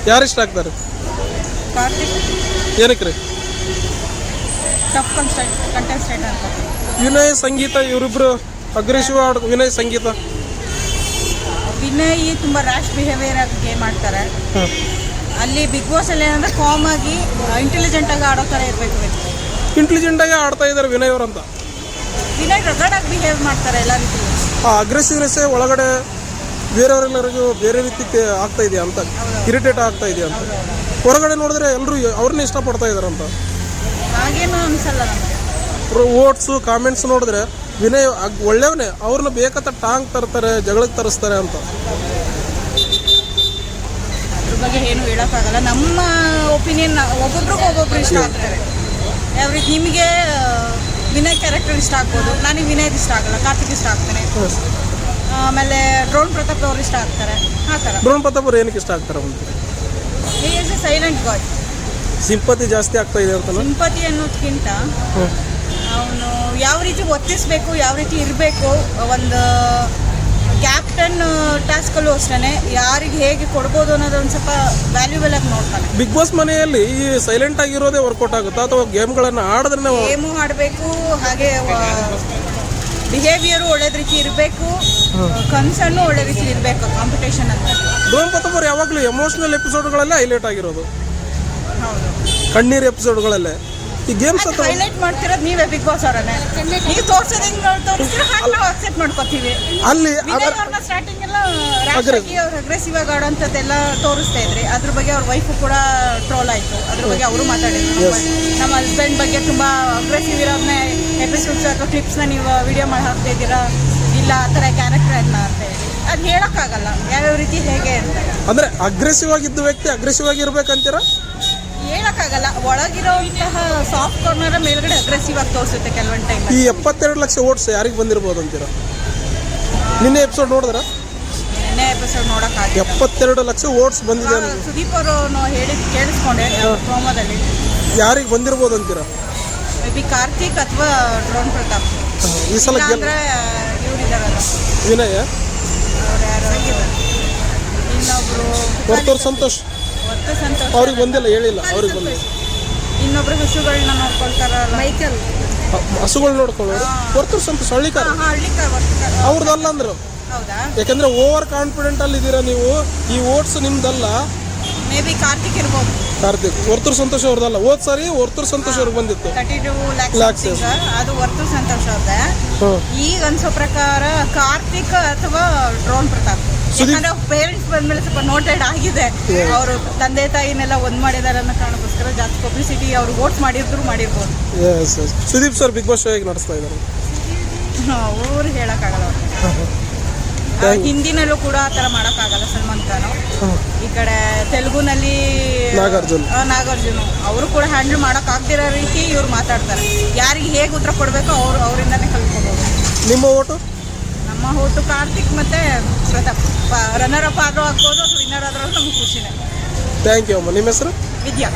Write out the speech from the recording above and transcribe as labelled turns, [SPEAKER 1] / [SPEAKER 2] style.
[SPEAKER 1] ಯಾರು ಇಷ್ಟ ಆಗ್ತಾರೆ?
[SPEAKER 2] ಕಾರ್ತಿಕ್
[SPEAKER 1] ಏನಕ್ಕೆ ರೀ?
[SPEAKER 2] ಟಫ್ ಕಂಟೆಸ್ಟೆಂಟ್ ಅಂತ.
[SPEAKER 1] ವಿನಯ್ ಸಂಗೀತ ಇವರಿಬ್ರು ಅಗ್ರೆಸಿವ್ ವಿನಯ್ ಸಂಗೀತ.
[SPEAKER 2] ವಿನಯ್ ತುಂಬ ರ್ಯಾಶ್ ಬಿಹೇವಿಯರ್ ಆಗಿ ಗೇಮ್ ಆಡ್ತಾರೆ. ಅಲ್ಲಿ ಬಿಗ್ ಬಾಸ್ ಅಲ್ಲಿ ಏನಂದ್ರೆ ಕಾಮ್ ಆಗಿ ಇಂಟೆಲಿಜೆಂಟ್ ಆಗಿ ಆಡೋ ಥರ ಇರಬೇಕು.
[SPEAKER 1] ಇಂಟೆಲಿಜೆಂಟ್ ಆಗಿ ಆಡ್ತಾ ಇದ್ದಾರೆ ವಿನಯ್ ಅವರಂತ.
[SPEAKER 2] ವಿನಯ್ ರಗಡ್ ಆಗಿ ಬಿಹೇವ್ ಮಾಡ್ತಾರೆ ಎಲ್ಲ ರೀತಿಯಲ್ಲಿ.
[SPEAKER 1] ಆ ಅಗ್ರೆಸಿವ್ನೆಸ್ ಒಳಗಡೆ ಬೇರೆಯವರೆಲ್ಲರಿಗೂ ಬೇರೆ ರೀತಿ ಆಗ್ತಾ ಇದೆಯಾ ಅಂತ, ಇರಿಟೇಟ್ ಆಗ್ತಾ ಇದೆಯಾ ಅಂತ. ಹೊರಗಡೆ ನೋಡಿದ್ರೆ ಎಲ್ಲರೂ ಅವ್ರನ್ನ ಇಷ್ಟಪಡ್ತಾ ಇದಾರಂತ.
[SPEAKER 2] ಹಾಗೇನು ಅನಿಸಲ್ಲ ನಮಗೆ.
[SPEAKER 1] ಓಟ್ಸು ಕಾಮೆಂಟ್ಸ್ ನೋಡಿದ್ರೆ ವಿನಯ್ ಒಳ್ಳೆಯವನೇ, ಅವ್ರನ್ನ ಬೇಕಂತ ಟಾಂಗ್ ತರ್ತಾರೆ, ಜಗಳಕ್ಕೆ ತರಿಸ್ತಾರೆ ಅಂತ.
[SPEAKER 2] ಅದ್ರ ಬಗ್ಗೆ ಏನು ಹೇಳೋಕ್ಕಾಗಲ್ಲ. ನಮ್ಮ ಒಪಿನಿಯನ್ ಒಬ್ಬೊಬ್ರಿಗೆ ಒಬ್ಬೊಬ್ರು ಇಷ್ಟ ಆಗ್ತಾರೆ. ಯಾವ ನಿಮಗೆ ವಿನಯ್ ಕ್ಯಾರೆಕ್ಟರ್ ಇಷ್ಟ ಆಗ್ಬೋದು, ನನಗೆ ವಿನಯ್ ಇಷ್ಟ ಆಗಲ್ಲ, ಕಾರ್ತಿಕ್ ಇಷ್ಟ ಆಗ್ತಾನೆ. ಆಮೇಲೆ ಡ್ರೋನ್ ಪ್ರತಾಪ್ ಅವ್ರು ಇಷ್ಟ ಆಗ್ತಾರೆ. ಆ ಥರ.
[SPEAKER 1] ಡ್ರೋನ್ ಪ್ರತಾಪ್ ಅವ್ರು ಏನಕ್ಕೆ ಇಷ್ಟ ಆಗ್ತಾರೆ ಅಂತ?
[SPEAKER 2] He is a silent guy.
[SPEAKER 1] Sympathy ಜಾಸ್ತಿ ಆಗ್ತಾ ಇದೆ ಅಂತ.
[SPEAKER 2] ಸಿಂಪತಿ ಅನ್ನೋದಕ್ಕಿಂತ ಅವನು ಯಾವ ರೀತಿ ವರ್ತಿಸಬೇಕು, ಯಾವ ರೀತಿ ಇರಬೇಕು, ಒಂದು ಕ್ಯಾಪ್ಟನ್ ಟಾಸ್ಕಲ್ಲೂ ಅಷ್ಟೇ ಯಾರಿಗೆ ಹೇಗೆ ಕೊಡ್ಬೋದು ಅನ್ನೋದು ಒಂದು ಸ್ವಲ್ಪ ವ್ಯಾಲ್ಯೂಬಲ್ ಆಗಿ ನೋಡ್ತಾನೆ.
[SPEAKER 1] ಬಿಗ್ ಬಾಸ್ ಮನೆಯಲ್ಲಿ ಈ ಸೈಲೆಂಟ್ ಆಗಿರೋದೇ ವರ್ಕೌಟ್ ಆಗುತ್ತಾ ಅಥವಾ ಗೇಮ್ಗಳನ್ನು ಆಡಿದ್ರೆ?
[SPEAKER 2] ಗೇಮು ಆಡಬೇಕು, ಹಾಗೆ ಬಿಹೇವಿಯರು ಒಳ್ಳೆ ರೀತಿ ಇರಬೇಕು, ಕನ್ಸರ್ನು ಒಳ್ಳೆ ರೀತಿ ಇರಬೇಕು ಕಾಂಪಿಟೇಷನ್ ಅಂತ.
[SPEAKER 1] ಡ್ರೋನ್ ಪ್ರತಾಪ್ ಅವ್ರು ಯಾವಾಗಲೂ ಎಮೋಷನಲ್ ಎಪಿಸೋಡ್ಗಳಲ್ಲೇ ಹೈಲೈಟ್ ಆಗಿರೋದು.
[SPEAKER 2] ಹೌದು,
[SPEAKER 1] ಕಣ್ಣೀರು ಎಪಿಸೋಡ್ಗಳಲ್ಲೇ. ಈ ಗೇಮ್ಸ್
[SPEAKER 2] ಹೈಲೈಟ್ ಮಾಡ್ತಿರೋದು ನೀವೇ ಬಿಗ್ ಬಾಸ್ ಅವರನ್ನೇ. ನೀವು ತೋರ್ಸೋದು ಹೆಂಗೆ ತೋರಿಸ್ತೀರ ಹಾಗೆ ನಾವು ಅಕ್ಸೆಪ್ಟ್ ಮಾಡ್ಕೋತೀವಿ.
[SPEAKER 1] ಅಲ್ಲಿ
[SPEAKER 2] ಸ್ಟಾರ್ಟಿಂಗ್ ಎಲ್ಲ ಅವ್ರು ಅಗ್ರೆಸಿವ್ ಆಗಿ ಆಡೋಂಥದ್ದೆಲ್ಲ ತೋರಿಸ್ತಾ ಇದ್ರಿ. ಅದ್ರ ಬಗ್ಗೆ ಅವ್ರ ವೈಫು ಕೂಡ ಟ್ರೋಲ್ ಆಯಿತು. ಅದ್ರ ಬಗ್ಗೆ ಅವರು ಮಾತಾಡಿದ್ರು. ನಮ್ಮ ಹಸ್ಬೆಂಡ್ ಬಗ್ಗೆ ತುಂಬ ಅಗ್ರೆಸಿವ್ ಇರೋದನ್ನೇ ಎಪಿಸೋಡ್ಸ್ ಅಥವಾ ಕ್ಲಿಪ್ಸ್ನ ನೀವು ವಿಡಿಯೋ ಮಾಡಿ ಹಾಕ್ತಾ ಇದ್ದೀರಾ, ಇಲ್ಲ ಆ ಥರ ಕ್ಯಾರೆಕ್ಟರ್ ಎಲ್ಲ ಅಂತ ಹೇಳಿ. ಅದು ಹೇಳೋಕ್ಕಾಗಲ್ಲ ಯಾವ್ಯಾವ ರೀತಿ ಹೇಗೆ ಅಂತ.
[SPEAKER 1] ಅಂದರೆ ಅಗ್ರೆಸಿವ್ ಆಗಿದ್ದ ವ್ಯಕ್ತಿ ಅಗ್ರೆಸಿವ್ ಆಗಿರ್ಬೇಕಂತೀರ?
[SPEAKER 2] ಹೇಳಕ್ಕಾಗಲ್ಲ. ಒಳಗಿರೋಂತಹ ಸಾಫ್ಟ್ ಕಾರ್ನರ್ ಮೇಲ್ಗಡೆ ಅಗ್ರೆಸಿವ್ ಆಗಿ ತೋರಿಸುತ್ತೆ ಕೆಲವೊಂದು ಟೈಮ್.
[SPEAKER 1] ಈ 72 ಲಕ್ಷ ಓಟ್ಸ್ ಯಾರಿಗೆ ಬಂದಿರ್ಬೋದು ಅಂತೀರ? ನಿನ್ನೆ ಎಪಿಸೋಡ್ ನೋಡಿದ್ರ?
[SPEAKER 2] ನಿನ್ನೆ ಎಪಿಸೋಡ್ ನೋಡೋಕ್ಕಾಗಿಲ್ಲ.
[SPEAKER 1] 72 ಲಕ್ಷ ಓಟ್ಸ್ ಬಂದಿದೆ.
[SPEAKER 2] ಸುದೀಪ್ ಅವರು ಹೇಳಿದ್ ಕೇಳಿಸ್ಕೊಂಡೆ ಪ್ರೋಮೋದಲ್ಲಿ.
[SPEAKER 1] ಯಾರಿಗೆ ಬಂದಿರ್ಬೋದು ಅಂತೀರ?
[SPEAKER 2] ಮೇ ಬಿ ಕಾರ್ತಿಕ್ ಅಥವಾ ಡ್ರೋನ್ ಪ್ರತಾಪ್.
[SPEAKER 1] ಈ ಸಲ
[SPEAKER 2] ಇವರಿದಾರಲ್ಲ
[SPEAKER 1] ವಿನಯ,
[SPEAKER 2] ಅವ್ರು ಯಾರು ಇನ್ನೊಬ್ರು
[SPEAKER 1] ವರ್ತೂರ್ ಸಂತೋಷ್ ಅವ್ರಿಗೆ ಬಂದಿಲ್ಲ, ಹೇಳಿಲ್ಲ ಅವ್ರಿಗೆ ಬಂದಿಲ್ಲ.
[SPEAKER 2] ಇನ್ನೊಬ್ರು ಹಸುಗಳನ್ನ ನೋಡ್ಕೊಳ್ತಾರಲ್ಲ, ಮೈಕಲ್
[SPEAKER 1] ಹಸುಗಳು ನೋಡ್ಕೊಳ್ಳೋರು. ವರ್ತೂರ್ ಸಂತೋಷ್ ಹಳ್ಳಿಕಾರ ಅವ್ರದ್ದಲ್ಲ ಅಂದ್ರು.
[SPEAKER 2] ಹೌದಾ?
[SPEAKER 1] ಯಾಕಂದ್ರೆ ಓವರ್ ಕಾನ್ಫಿಡೆಂಟ್ ಅಲ್ಲಿ ಇದ್ದೀರಾ ನೀವು. ಈ ಓಟ್ಸ್ ನಿಮ್ದಲ್ಲ.
[SPEAKER 2] ಮೇ ಬಿ ಕಾರ್ತಿಕ್ ಇರ್ಬೋದು.
[SPEAKER 1] ಕಾರ್ತಿಕ್. ವರ್ತೂರ್ ಸಂತೋಷ್ ಅವ್ರದ್ದಲ್ಲ. ಹೋದ್ ಸಾರಿ ವರ್ತೂರ್ ಸಂತೋಷ್ ಅವ್ರಿಗೆ ಬಂದಿತ್ತು
[SPEAKER 2] 32 lakhs. ಅದು ವರ್ತೂರ್ ಸಂತೋಷ್ ಅವ್ರದ್ದೆ. ಈಗ ಅನ್ಸೋ ಪ್ರಕಾರ ಕಾರ್ತಿಕ್ ಅಥವಾ ಡ್ರೋನ್ ಪ್ರತಾಪ್. ಯಾಕಂದ್ರೆ ಪೇರೆಂಟ್ಸ್ ಬಂದ್ಮೇಲೆ ಸ್ವಲ್ಪ ನೋಟೆಡ್ ಆಗಿದೆ. ಅವರು ತಂದೆ ತಾಯಿನೆಲ್ಲ ಒಂದ್ ಮಾಡಿದಾರೆ ಅನ್ನೋ ಕಾರಣಕ್ಕೋಸ್ಕರ ಜಾಸ್ತಿ ಪಬ್ಲಿಸಿಟಿ ಅವ್ರು ವೋಟ್ ಮಾಡಿರ್ಬೋದು.
[SPEAKER 1] Sudeep sir Bigg Boss show ಹೇಗೆ ನಡೆಸ್ತಾ ಇದ್ದಾರೆ?
[SPEAKER 2] ಅವ್ರು ಹೇಳಕ್ಕಾಗಲ್ಲ. ಹಿಂದಿನಲ್ಲೂ ಕೂಡ ಆ ಥರ ಮಾಡೋಕ್ಕಾಗಲ್ಲ. ಸಲ್ಮಾನ್ ಖಾನ್ ಈ ಕಡೆ ತೆಲುಗುನಲ್ಲಿ ನಾಗಾರ್ಜುನ ಅವರು ಕೂಡ ಹ್ಯಾಂಡಲ್ ಮಾಡೋಕ್ಕಾಗ್ದಿರೋ ರೀತಿ ಇವ್ರು ಮಾತಾಡ್ತಾರೆ. ಯಾರಿಗೆ ಹೇಗೆ ಉತ್ತರ ಕೊಡಬೇಕೋ ಅವರಿಂದನೇ ಕಲ್ತ್ಕೋಬೋದು.
[SPEAKER 1] ನಿಮ್ಮ ಓಟು?
[SPEAKER 2] ನಮ್ಮ ಓಟು ಕಾರ್ತಿಕ್ ಮತ್ತೆ ಪ್ರತಾಪ್. ರನ್ನರ್ ಅಪ್ ಆದರೂ ಆಗ್ಬೋದು ಅಥವಾ ವಿನ್ನರ್ ಆದ್ರೂ ನಮ್ಗೆ ಖುಷಿನೇ.
[SPEAKER 1] ಥ್ಯಾಂಕ್ ಯು ಅಮ್ಮ. ನಿಮ್ಮ ಹೆಸರು?
[SPEAKER 2] ವಿದ್ಯಾ.